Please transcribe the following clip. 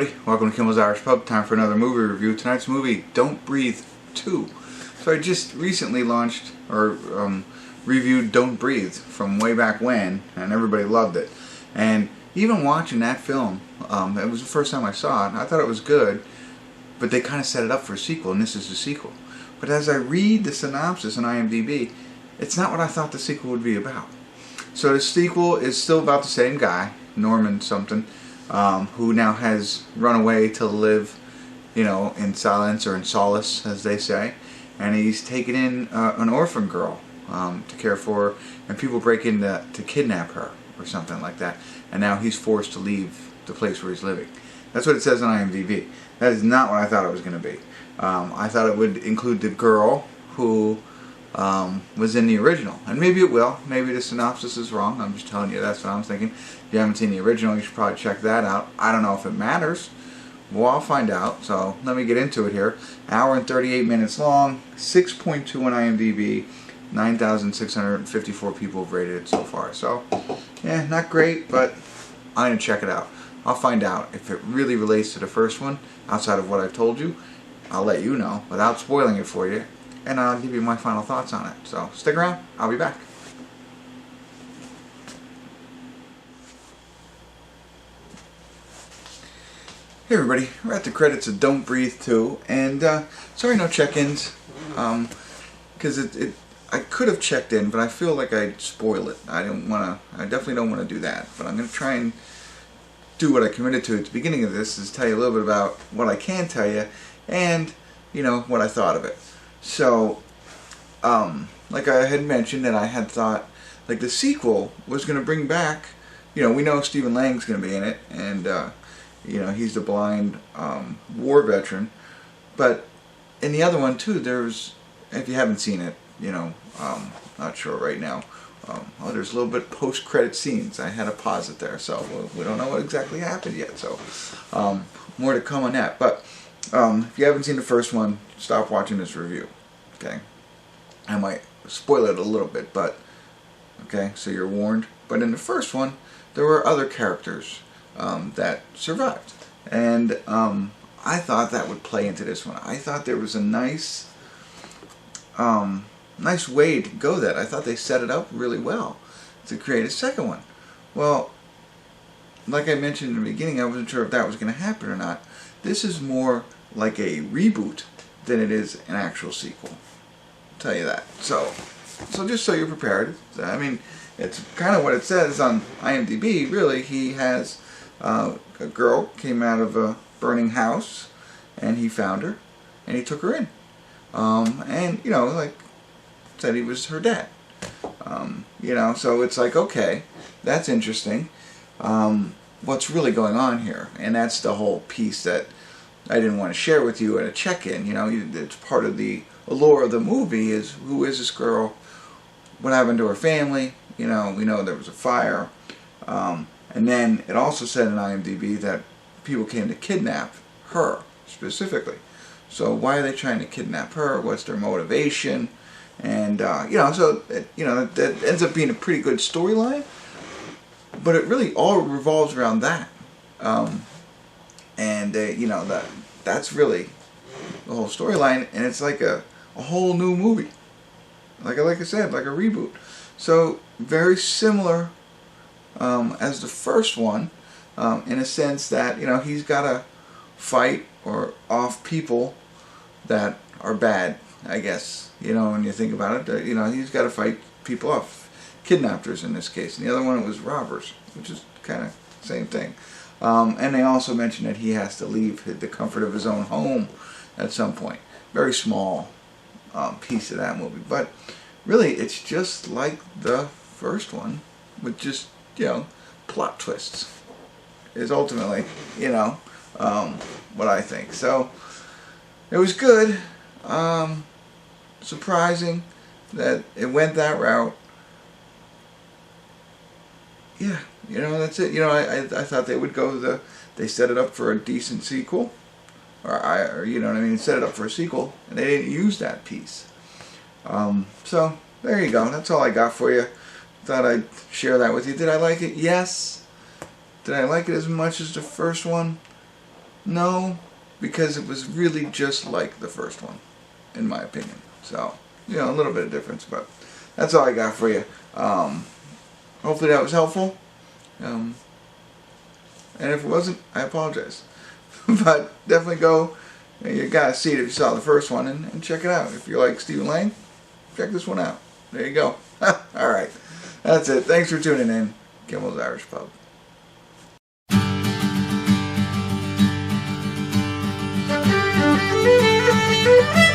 everybody, welcome to Kimmel's Irish Pub. Time for another movie review. Tonight's movie, Don't Breathe 2. So I just recently launched, or reviewed Don't Breathe from way back when, and everybody loved it. And even watching that film, it was the first time I saw it, I thought it was good, but they kind of set it up for a sequel, and this is the sequel. But as I read the synopsis on IMDb, it's not what I thought the sequel would be about. So the sequel is still about the same guy, Norman something, who now has run away to live, you know, in silence or in solace, as they say, and he's taken in an orphan girl to care for, and people break in to kidnap her or something like that, and now he's forced to leave the place where he's living. That's what it says on IMDb. That is not what I thought it was going to be. I thought it would include the girl who was in the original, and maybe it will. Maybe the synopsis is wrong. I'm just telling you, that's what I'm thinking. If you haven't seen the original, you should probably check that out. I don't know if it matters. Well, I'll find out. So let me get into it here. Hour and 38 minutes long, 6.2 on IMDb, 9,654 people have rated it so far. So, yeah, not great, but I'm going to check it out. I'll find out if it really relates to the first one, outside of what I've told you. I'll let you know, without spoiling it for you, and I'll give you my final thoughts on it. So, stick around. I'll be back. Hey everybody, we're at the credits of Don't Breathe 2, and sorry no check-ins, because I could have checked in, but I feel like I'd spoil it. I definitely don't want to do that, but I'm going to try and do what I committed to at the beginning of this, is tell you a little bit about what I can tell you, and, you know, what I thought of it. So, like I had mentioned, that I had thought, like, the sequel was going to bring back, you know, we know Stephen Lang's going to be in it, and, you know, he's the blind war veteran. But in the other one too, there's, if you haven't seen it, you know, not sure right now. Oh, there's a little bit post-credit scenes. I had to pause it there, so we don't know what exactly happened yet. So more to come on that. But if you haven't seen the first one, stop watching this review. Okay, I might spoil it a little bit, but okay, so you're warned. But in the first one, there were other characters that survived, and I thought that would play into this one. I thought there was a nice way to go. That I thought they set it up really well to create a second one. Well, like I mentioned in the beginning, I wasn't sure if that was going to happen or not. This is more like a reboot than it is an actual sequel. I'll tell you that. So just so you're prepared. I mean, it's kind of what it says on IMDb. Really, he has a girl came out of a burning house, and he found her, and he took her in, and, you know, like, said he was her dad, you know, so it's like, okay, that's interesting. What's really going on here? And that's the whole piece that I didn't want to share with you at a check-in. You know, it's part of the allure of the movie, is who is this girl, what happened to her family. You know, we know there was a fire. And then it also said in IMDb that people came to kidnap her, specifically. So why are they trying to kidnap her? What's their motivation? And, you know, so, you know, that ends up being a pretty good storyline. But it really all revolves around that. You know, that's really the whole storyline. And it's like a whole new movie. Like I said, like a reboot. So, very similar as the first one, in a sense that, you know, he's got to fight or off people that are bad, I guess. You know, when you think about it, you know, he's got to fight people off, kidnappers in this case. And the other one was robbers, which is kind of the same thing. And they also mentioned that he has to leave the comfort of his own home at some point. Very small piece of that movie, but really, it's just like the first one, with just, you know, plot twists, is ultimately, you know, what I think. So, it was good. Surprising that it went that route. Yeah, you know, that's it. You know, I thought they would go they set it up for a decent sequel, or you know what I mean, set it up for a sequel, and they didn't use that piece. So, there you go. That's all I got for you. Thought I'd share that with you. Did I like it? Yes. Did I like it as much as the first one? No, because it was really just like the first one, in my opinion. So, you know, a little bit of difference, but that's all I got for you. Hopefully that was helpful. And if it wasn't, I apologize. But definitely go, you gotta see it if you saw the first one, and check it out. If you like Stephen Lang, check this one out. There you go. Alright, that's it. Thanks for tuning in. Kimmel's Irish Pub. Thank you.